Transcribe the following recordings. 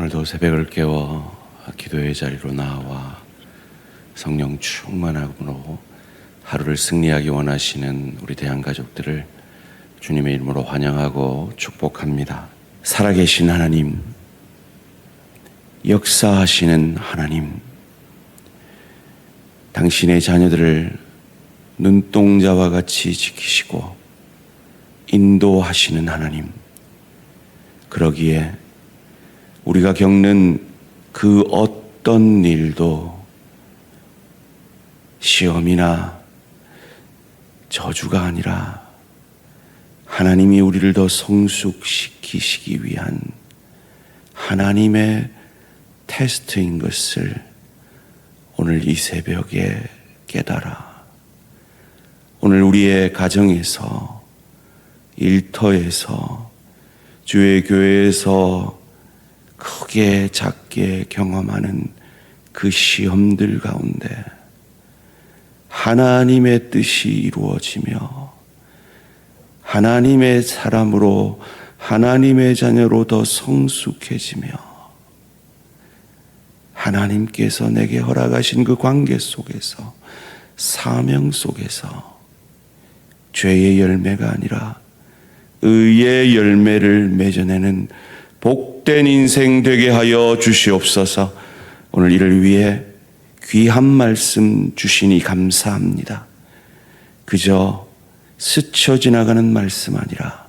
오늘도 새벽을 깨워 기도의 자리로 나와 성령 충만함으로 하루를 승리하기 원하시는 우리 대한가족들을 주님의 이름으로 환영하고 축복합니다. 살아계신 하나님, 역사하시는 하나님, 당신의 자녀들을 눈동자와 같이 지키시고 인도하시는 하나님, 그러기에 우리가 겪는 그 어떤 일도 시험이나 저주가 아니라 하나님이 우리를 더 성숙시키시기 위한 하나님의 테스트인 것을 오늘 이 새벽에 깨달아 오늘 우리의 가정에서, 일터에서, 주의 교회에서 크게 작게 경험하는 그 시험들 가운데 하나님의 뜻이 이루어지며 하나님의 사람으로, 하나님의 자녀로 더 성숙해지며 하나님께서 내게 허락하신 그 관계 속에서, 사명 속에서 죄의 열매가 아니라 의의 열매를 맺어내는 복된 인생 되게 하여 주시옵소서. 오늘 이를 위해 귀한 말씀 주시니 감사합니다. 그저 스쳐 지나가는 말씀 아니라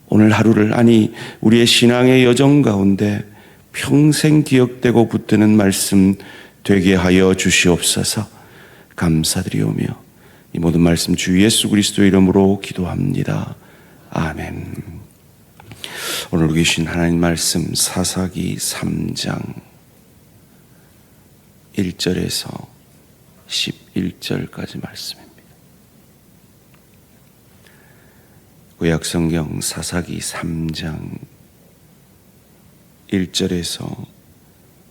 오늘 하루를, 아니 우리의 신앙의 여정 가운데 평생 기억되고 붙드는 말씀 되게 하여 주시옵소서. 감사드리오며 이 모든 말씀 주 예수 그리스도의 이름으로 기도합니다. 아멘. 오늘 계신 하나님 말씀 사사기 3장 1절에서 11절까지 말씀입니다. 구약성경 사사기 3장 1절에서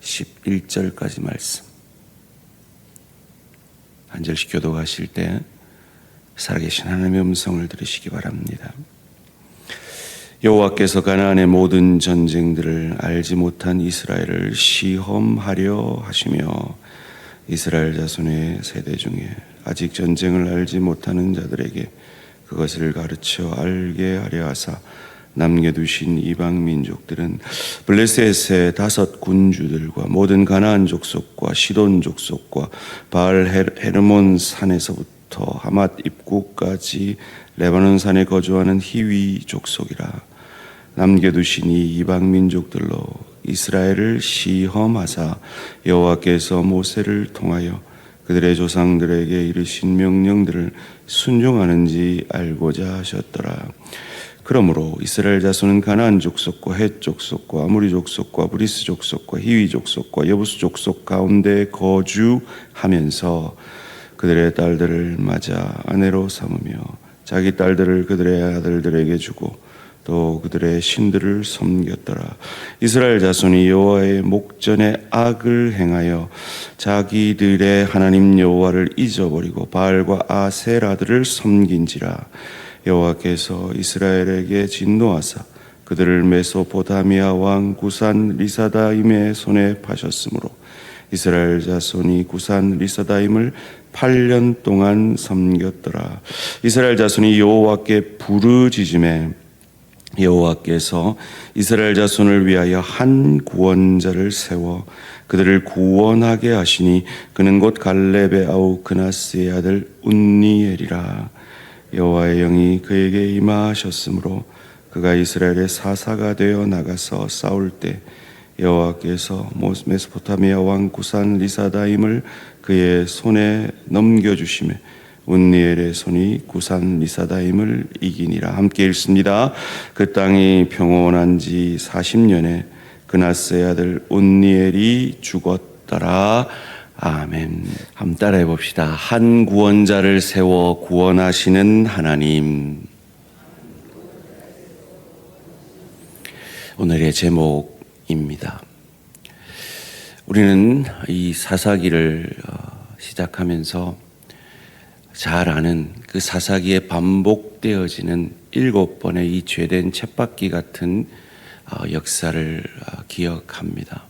11절까지 말씀. 한 절씩 교독하실 때 살아계신 하나님의 음성을 들으시기 바랍니다. 여호와께서 가나안의 모든 전쟁들을 알지 못한 이스라엘을 시험하려 하시며 이스라엘 자손의 세대 중에 아직 전쟁을 알지 못하는 자들에게 그것을 가르쳐 알게 하려 하사 남겨두신 이방 민족들은 블레셋의 5 군주들과 모든 가나안 족속과 시돈 족속과 바알 헤르몬 산에서부터 하맛 입구까지 레바논 산에 거주하는 히위 족속이라. 남겨두신 이 이방 민족들로 이스라엘을 시험하사 여호와께서 모세를 통하여 그들의 조상들에게 이르신 명령들을 순종하는지 알고자 하셨더라. 그러므로 이스라엘 자손은 가나안 족속과 헷 족속과 아모리 족속과 브리스 족속과 히위 족속과 여부스 족속 가운데 거주하면서 그들의 딸들을 맞아 아내로 삼으며 자기 딸들을 그들의 아들들에게 주고 또 그들의 신들을 섬겼더라. 이스라엘 자손이 여호와의 목전에 악을 행하여 자기들의 하나님 여호와를 잊어버리고 바알과 아세라들을 섬긴지라. 여호와께서 이스라엘에게 진노하사 그들을 메소포타미아 왕 구산 리사다임의 손에 파셨으므로 이스라엘 자손이 구산 리사다임을 8년 동안 섬겼더라. 이스라엘 자손이 여호와께 부르짖음에 여호와께서 이스라엘 자손을 위하여 한 구원자를 세워 그들을 구원하게 하시니 그는 곧 갈렙의 아우 그나스의 아들 운니엘이라. 여호와의 영이 그에게 임하셨으므로 그가 이스라엘의 사사가 되어 나가서 싸울 때 여호와께서 메소포타미아 왕 구산 리사다임을 그의 손에 넘겨주시매 운니엘의 손이 구산 리사다임을 이기니라. 함께 읽습니다. 그 땅이 평온한 지 40년에 그나스의 아들 운니엘이 죽었더라. 아멘. 한번 따라해 봅시다. 한 구원자를 세워 구원하시는 하나님. 오늘의 제목입니다. 우리는 이 사사기를 시작하면서 잘 아는 그 사사기에 반복되어지는 7번의 이 죄된 쳇바퀴 같은 역사를 기억합니다.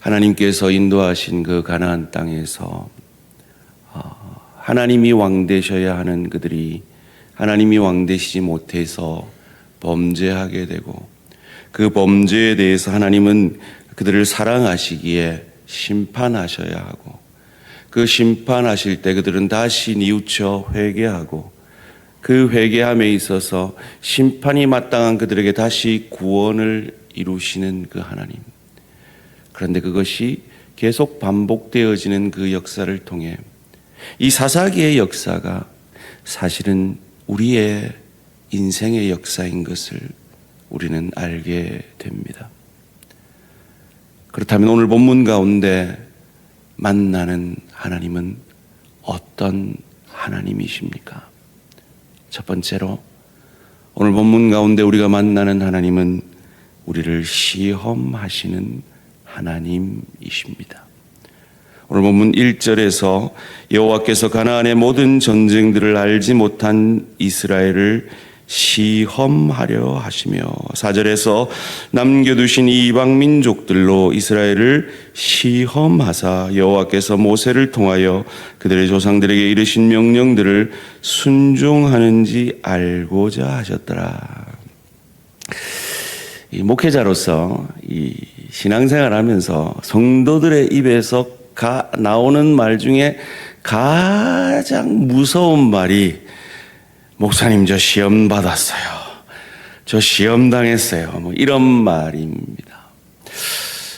하나님께서 인도하신 그 가나안 땅에서 하나님이 왕 되셔야 하는 그들이 하나님이 왕 되시지 못해서 범죄하게 되고, 그 범죄에 대해서 하나님은 그들을 사랑하시기에 심판하셔야 하고, 그 심판하실 때 그들은 다시 뉘우쳐 회개하고, 그 회개함에 있어서 심판이 마땅한 그들에게 다시 구원을 이루시는 그 하나님. 그런데 그것이 계속 반복되어지는 그 역사를 통해 이 사사기의 역사가 사실은 우리의 인생의 역사인 것을 우리는 알게 됩니다. 그렇다면 오늘 본문 가운데 만나는 하나님은 어떤 하나님이십니까? 첫 번째로 오늘 본문 가운데 우리가 만나는 하나님은 우리를 시험하시는 하나님이십니다. 오늘 본문 1절에서 여호와께서 가나안의 모든 전쟁들을 알지 못한 이스라엘을 시험하려 하시며, 4절에서 남겨두신 이방 민족들로 이스라엘을 시험하사 여호와께서 모세를 통하여 그들의 조상들에게 이르신 명령들을 순종하는지 알고자 하셨더라. 이 목회자로서 이 신앙생활하면서 성도들의 입에서 나오는 말 중에 가장 무서운 말이 목사님 저 시험 받았어요, 저 시험 당했어요, 뭐 이런 말입니다.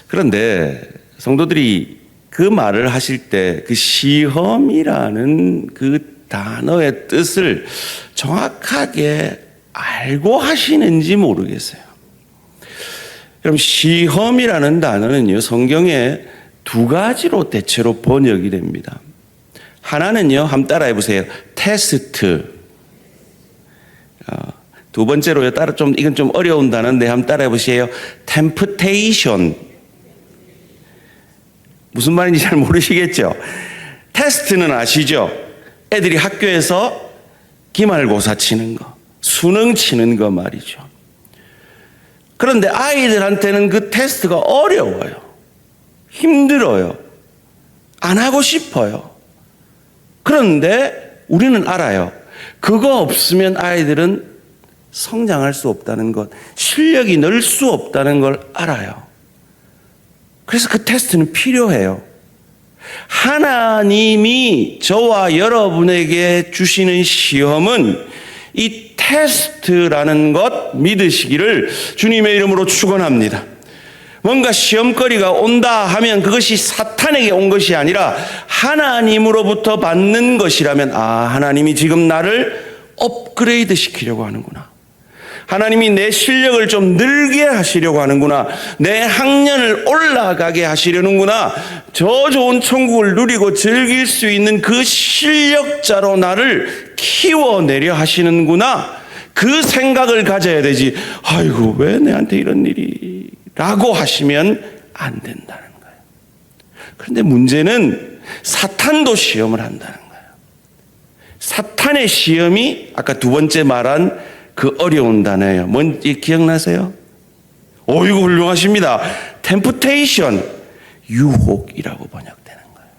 그런데 성도들이 그 말을 하실 때 그 시험이라는 그 단어의 뜻을 정확하게 알고 하시는지 모르겠어요. 그럼 시험이라는 단어는요, 성경에 두 가지로 대체로 번역이 됩니다. 하나는요, 한번 따라해 보세요. 테스트. 두 번째로요, 이건 좀 어려운 단어인데 한번 따라해 보세요. temptation. 무슨 말인지 잘 모르시겠죠? 테스트는 아시죠? 애들이 학교에서 기말고사 치는 거, 수능 치는 거 말이죠. 그런데 아이들한테는 그 테스트가 어려워요. 힘들어요. 안 하고 싶어요. 그런데 우리는 알아요. 그거 없으면 아이들은 성장할 수 없다는 것, 실력이 늘 수 없다는 걸 알아요. 그래서 그 테스트는 필요해요. 하나님이 저와 여러분에게 주시는 시험은 이 테스트라는 것 믿으시기를 주님의 이름으로 축원합니다. 뭔가 시험거리가 온다 하면 그것이 사탄에게 온 것이 아니라 하나님으로부터 받는 것이라면, 하나님이 지금 나를 업그레이드 시키려고 하는구나. 하나님이 내 실력을 좀 늘게 하시려고 하는구나. 내 학년을 올라가게 하시려는구나. 저 좋은 천국을 누리고 즐길 수 있는 그 실력자로 나를 키워내려 하시는구나. 그 생각을 가져야 되지. 아이고, 왜 내한테 이런 일이? 라고 하시면 안 된다는 거예요. 그런데 문제는 사탄도 시험을 한다는 거예요. 사탄의 시험이 아까 두 번째 말한 그 어려운 단어예요. 뭔지 기억나세요? 이거 훌륭하십니다. temptation, 유혹이라고 번역되는 거예요.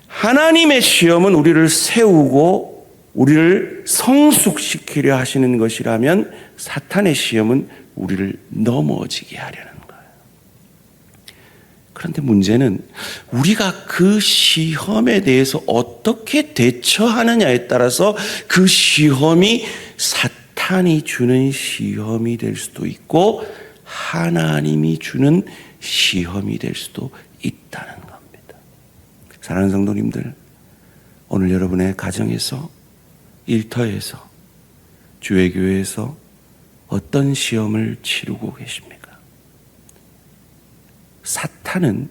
하나님의 시험은 우리를 세우고 우리를 성숙시키려 하시는 것이라면, 사탄의 시험은 우리를 넘어지게 하려는 거예요. 그런데 문제는 우리가 그 시험에 대해서 어떻게 대처하느냐에 따라서 그 시험이 사탄이 주는 시험이 될 수도 있고 하나님이 주는 시험이 될 수도 있다는 겁니다. 사랑하는 성도님들, 오늘 여러분의 가정에서, 일터에서, 주의교회에서 어떤 시험을 치르고 계십니까? 사탄은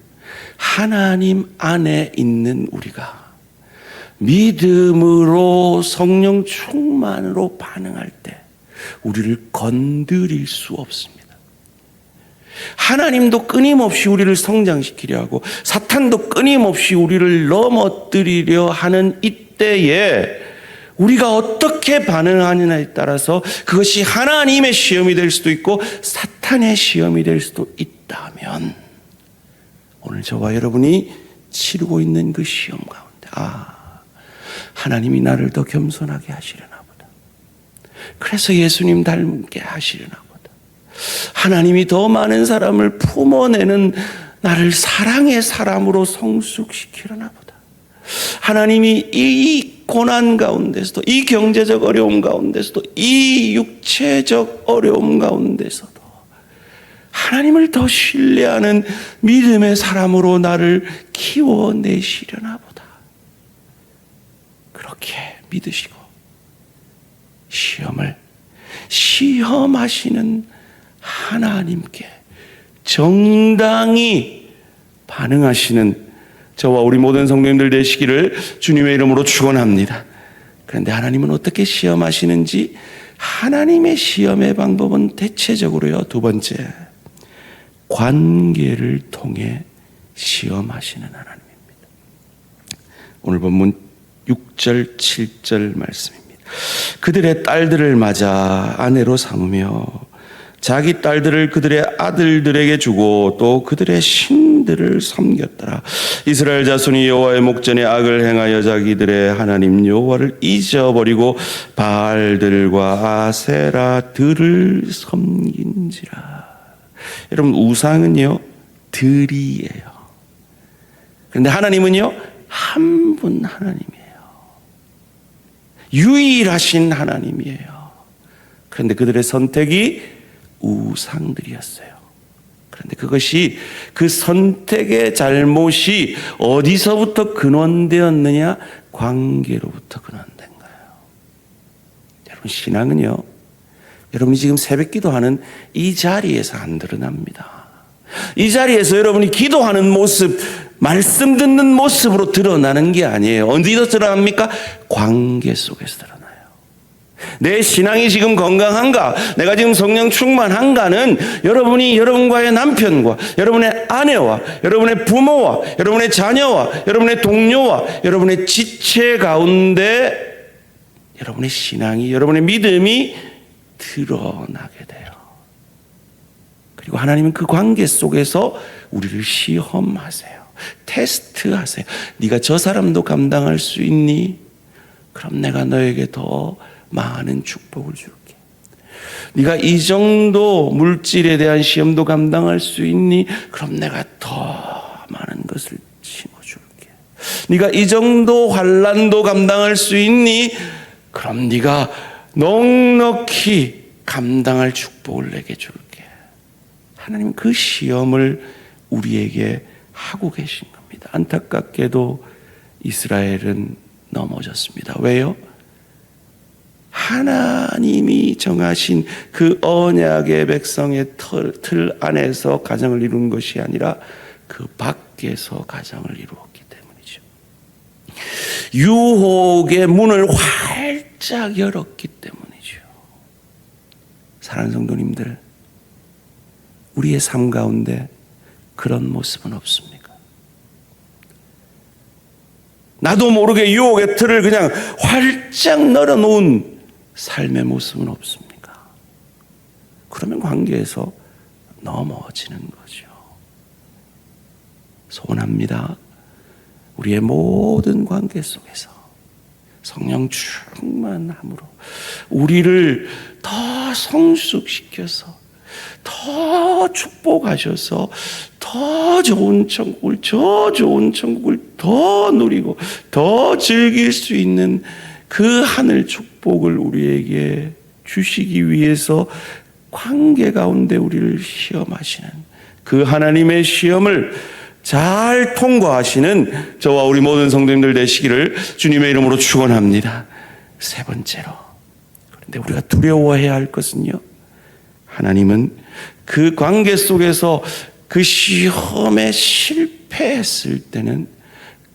하나님 안에 있는 우리가 믿음으로 성령 충만으로 반응할 때 우리를 건드릴 수 없습니다. 하나님도 끊임없이 우리를 성장시키려 하고 사탄도 끊임없이 우리를 넘어뜨리려 하는 이때에 우리가 어떻게 반응하느냐에 따라서 그것이 하나님의 시험이 될 수도 있고 사탄의 시험이 될 수도 있다면 오늘 저와 여러분이 치르고 있는 그 시험 가운데 하나님이 나를 더 겸손하게 하시려나 보다. 그래서 예수님 닮게 하시려나 보다. 하나님이 더 많은 사람을 품어내는 나를 사랑의 사람으로 성숙시키려나 보다. 하나님이 이 고난 가운데서도, 이 경제적 어려움 가운데서도, 이 육체적 어려움 가운데서도 하나님을 더 신뢰하는 믿음의 사람으로 나를 키워내시려나 보다. 그렇게 믿으시고 시험을 시험하시는 하나님께 정당히 반응하시는 저와 우리 모든 성도님들 되시기를 주님의 이름으로 축원합니다. 그런데 하나님은 어떻게 시험하시는지, 하나님의 시험의 방법은 대체적으로요, 두 번째, 관계를 통해 시험하시는 하나님입니다. 오늘 본문 6절 7절 말씀입니다. 그들의 딸들을 맞아 아내로 삼으며 자기 딸들을 그들의 아들들에게 주고 또 그들의 신들을 섬겼더라. 이스라엘 자손이 여호와의 목전에 악을 행하여 자기들의 하나님 여호와를 잊어버리고 바알들과 아세라들을 섬긴지라. 여러분, 우상은요 들이에요. 그런데 하나님은요 한 분 하나님이에요. 유일하신 하나님이에요. 그런데 그들의 선택이 우상들이었어요. 그런데 그것이, 그 선택의 잘못이 어디서부터 근원되었느냐? 관계로부터 근원된 거예요. 여러분, 신앙은요, 여러분이 지금 새벽 기도하는 이 자리에서 안 드러납니다. 이 자리에서 여러분이 기도하는 모습, 말씀 듣는 모습으로 드러나는 게 아니에요. 어디서 드러납니까? 관계 속에서 드러나요. 내 신앙이 지금 건강한가, 내가 지금 성령 충만한가는 여러분이 여러분과의 남편과 여러분의 아내와 여러분의 부모와 여러분의 자녀와 여러분의 동료와 여러분의 지체 가운데 여러분의 신앙이, 여러분의 믿음이 드러나게 돼요. 그리고 하나님은 그 관계 속에서 우리를 시험하세요. 테스트하세요. 네가 저 사람도 감당할 수 있니? 그럼 내가 너에게 더 많은 축복을 줄게. 네가 이 정도 물질에 대한 시험도 감당할 수 있니? 그럼 내가 더 많은 것을 심어줄게. 네가 이 정도 환난도 감당할 수 있니? 그럼 네가 넉넉히 감당할 축복을 내게 줄게. 하나님은 그 시험을 우리에게 하고 계신 겁니다. 안타깝게도 이스라엘은 넘어졌습니다. 왜요? 하나님이 정하신 그 언약의 백성의 틀 안에서 가정을 이룬 것이 아니라 그 밖에서 가정을 이루었기 때문이죠. 유혹의 문을 활짝 열었기 때문이죠. 사랑하는 성도님들, 우리의 삶 가운데 그런 모습은 없습니까? 나도 모르게 유혹의 틀을 그냥 활짝 널어놓은 삶의 모습은 없습니까? 그러면 관계에서 넘어지는 거죠. 소원합니다. 우리의 모든 관계 속에서 성령 충만함으로 우리를 더 성숙시켜서 더 축복하셔서 더 좋은 천국을, 저 좋은 천국을 더 누리고 더 즐길 수 있는 그 하늘 축복을 우리에게 주시기 위해서 관계 가운데 우리를 시험하시는 그 하나님의 시험을 잘 통과하시는 저와 우리 모든 성도님들 되시기를 주님의 이름으로 축원합니다. 세 번째로, 그런데 우리가 두려워해야 할 것은요, 하나님은 그 관계 속에서 그 시험에 실패했을 때는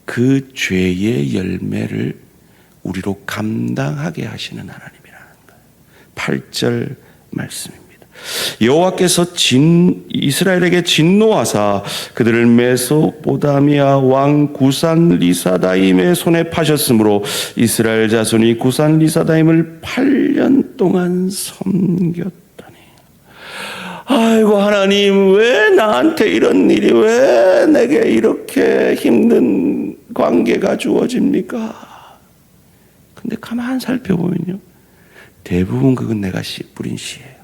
그 죄의 열매를 우리로 감당하게 하시는 하나님이라는 거예요. 8절 말씀입니다. 여호와께서 이스라엘에게 진노하사 그들을 메소포다미아 왕 구산 리사다임의 손에 파셨으므로 이스라엘 자손이 구산 리사다임을 8년 동안 섬겼더니. 아이고, 하나님, 왜 나한테 이런 일이, 왜 내게 이렇게 힘든 관계가 주어집니까? 근데 가만 살펴보면요, 대부분 그건 내가 뿌린 씨예요.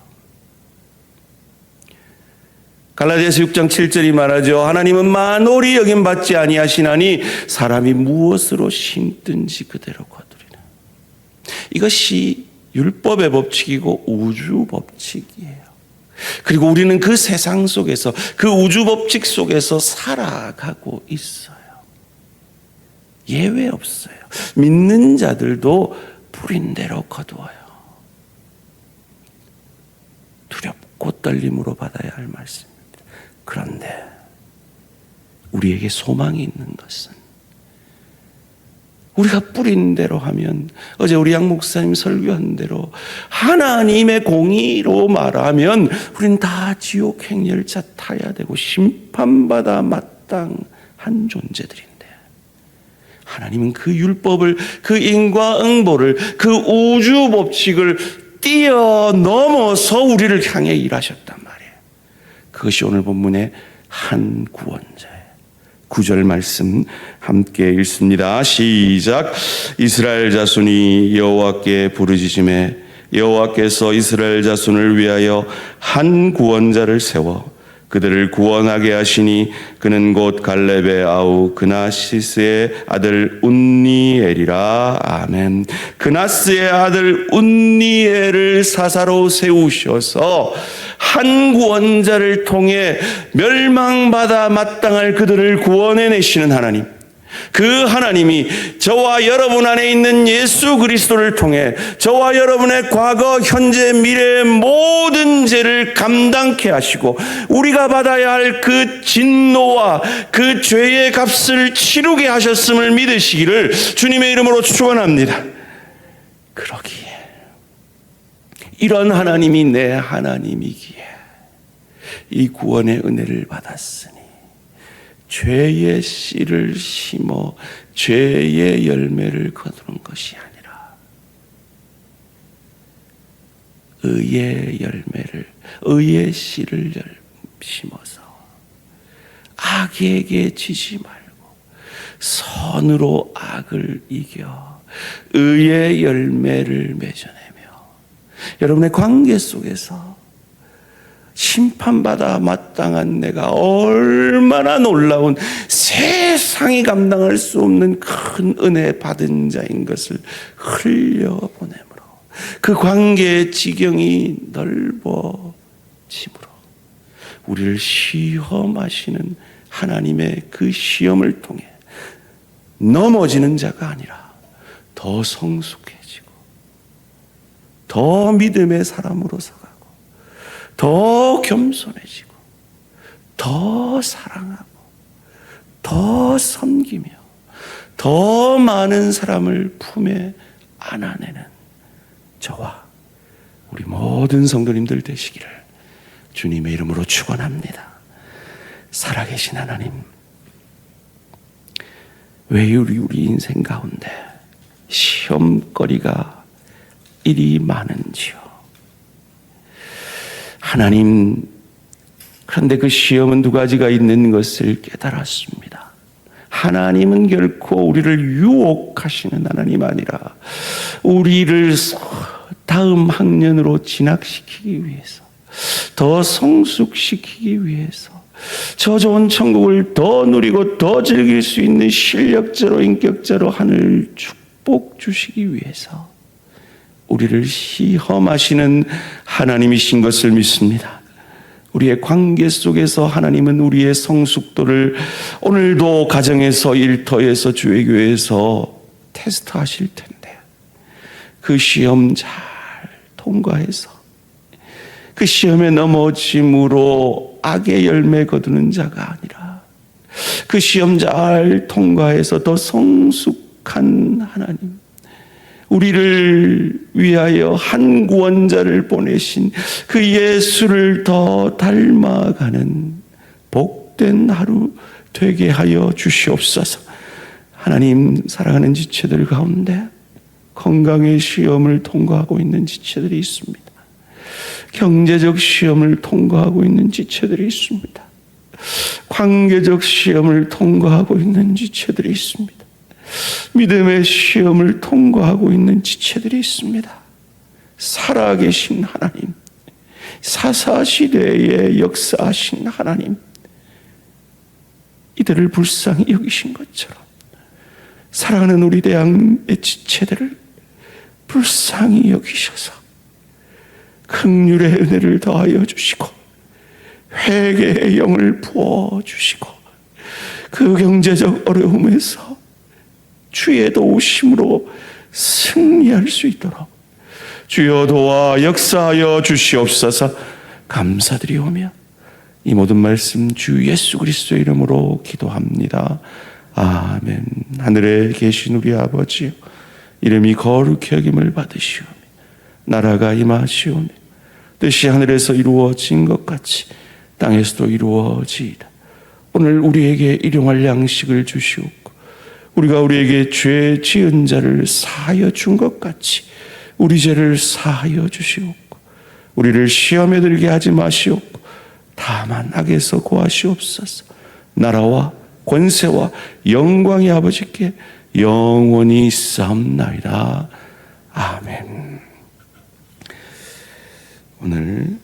갈라디아서 6장 7절이 말하죠. 하나님은 만홀히 여김받지 아니하시나니 사람이 무엇으로 심든지 그대로 거두리라. 이것이 율법의 법칙이고 우주 법칙이에요. 그리고 우리는 그 세상 속에서, 그 우주 법칙 속에서 살아가고 있어요. 예외 없어요. 믿는 자들도 뿌린 대로 거두어요. 두렵고 떨림으로 받아야 할 말씀입니다. 그런데 우리에게 소망이 있는 것은, 우리가 뿌린 대로 하면, 어제 우리 양 목사님 설교한 대로 하나님의 공의로 말하면 우리는 다 지옥 행렬차 타야 되고 심판받아 마땅한 존재들인데, 하나님은 그 율법을, 그 인과응보를, 그 우주 법칙을 뛰어넘어서 우리를 향해 일하셨단 말이에요. 그것이 오늘 본문의 한 구원자예요. 9절 말씀 함께 읽습니다. 시작. 이스라엘 자손이 여호와께 부르짖음에 여호와께서 이스라엘 자손을 위하여 한 구원자를 세워 그들을 구원하게 하시니 그는 곧 갈렙의 아우 그나시스의 아들 운니엘이라. 아멘. 그나스의 아들 운니엘을 사사로 세우셔서 한 구원자를 통해 멸망받아 마땅할 그들을 구원해내시는 하나님, 그 하나님이 저와 여러분 안에 있는 예수 그리스도를 통해 저와 여러분의 과거, 현재, 미래의 모든 죄를 감당케 하시고 우리가 받아야 할 그 진노와 그 죄의 값을 치르게 하셨음을 믿으시기를 주님의 이름으로 축원합니다. 그러기에 이런 하나님이 내 하나님이기에 이 구원의 은혜를 받았으니 죄의 씨를 심어 죄의 열매를 거두는 것이 아니라 의의 열매를, 의의 씨를 심어서 악에게 지지 말고 선으로 악을 이겨 의의 열매를 맺어내며 여러분의 관계 속에서 심판받아 마땅한 내가 얼마나 놀라운, 세상이 감당할 수 없는 큰 은혜 받은 자인 것을 흘려보내므로 그 관계의 지경이 넓어지므로 우리를 시험하시는 하나님의 그 시험을 통해 넘어지는 자가 아니라 더 성숙해지고 더 믿음의 사람으로 서가고 더 겸손해지고 더 사랑하고 더 섬기며 더 많은 사람을 품에 안아내는 저와 우리 모든 성도님들 되시기를 주님의 이름으로 축원합니다. 살아계신 하나님, 왜 우리 인생 가운데 시험거리가 이리 많은지요. 하나님, 그런데 그 시험은 두 가지가 있는 것을 깨달았습니다. 하나님은 결코 우리를 유혹하시는 하나님 아니라 우리를 다음 학년으로 진학시키기 위해서, 더 성숙시키기 위해서, 저 좋은 천국을 더 누리고 더 즐길 수 있는 실력자로, 인격자로 하늘 축복 주시기 위해서 우리를 시험하시는 하나님이신 것을 믿습니다. 우리의 관계 속에서 하나님은 우리의 성숙도를 오늘도 가정에서, 일터에서, 주의교회에서 테스트하실 텐데 그 시험 잘 통과해서 그 시험에 넘어짐으로 악의 열매 거두는 자가 아니라 그 시험 잘 통과해서 더 성숙한 하나님, 우리를 위하여 한 구원자를 보내신 그 예수를 더 닮아가는 복된 하루 되게 하여 주시옵소서. 하나님, 사랑하는 지체들 가운데 건강의 시험을 통과하고 있는 지체들이 있습니다. 경제적 시험을 통과하고 있는 지체들이 있습니다. 관계적 시험을 통과하고 있는 지체들이 있습니다. 믿음의 시험을 통과하고 있는 지체들이 있습니다. 살아계신 하나님, 사사시대에 역사하신 하나님, 이들을 불쌍히 여기신 것처럼 사랑하는 우리 대학의 지체들을 불쌍히 여기셔서 긍휼의 은혜를 더하여 주시고 회개의 영을 부어주시고 그 경제적 어려움에서 주의 도우심으로 승리할 수 있도록 주여 도와 역사하여 주시옵소서. 감사드리오며 이 모든 말씀 주 예수 그리스도의 이름으로 기도합니다. 아멘. 하늘에 계신 우리 아버지요, 이름이 거룩히 여김을 받으시오며 나라가 임하시오며 뜻이 하늘에서 이루어진 것 같이 땅에서도 이루어지이다. 오늘 우리에게 일용할 양식을 주시옵고 우리가 우리에게 죄 지은 자를 사하여 준 것 같이 우리 죄를 사하여 주시옵고 우리를 시험에 들게 하지 마시옵고 다만 악에서 구하시옵소서. 나라와 권세와 영광이 아버지께 영원히 있사옵나이다. 아멘. 오늘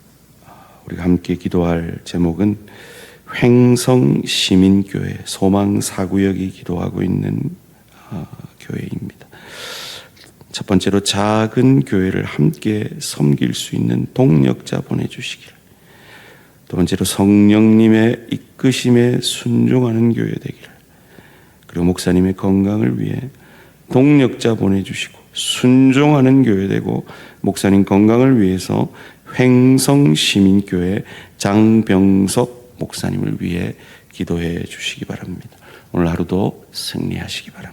우리가 함께 기도할 제목은 횡성시민교회 소망사구역이 기도하고 있는 교회입니다. 첫 번째로 작은 교회를 함께 섬길 수 있는 동력자 보내주시기를, 두 번째로 성령님의 이끄심에 순종하는 교회 되기를, 그리고 목사님의 건강을 위해 동력자 보내주시고 순종하는 교회 되고 목사님 건강을 위해서 횡성시민교회 장병석 목사님을 위해 기도해 주시기 바랍니다. 오늘 하루도 승리하시기 바랍니다.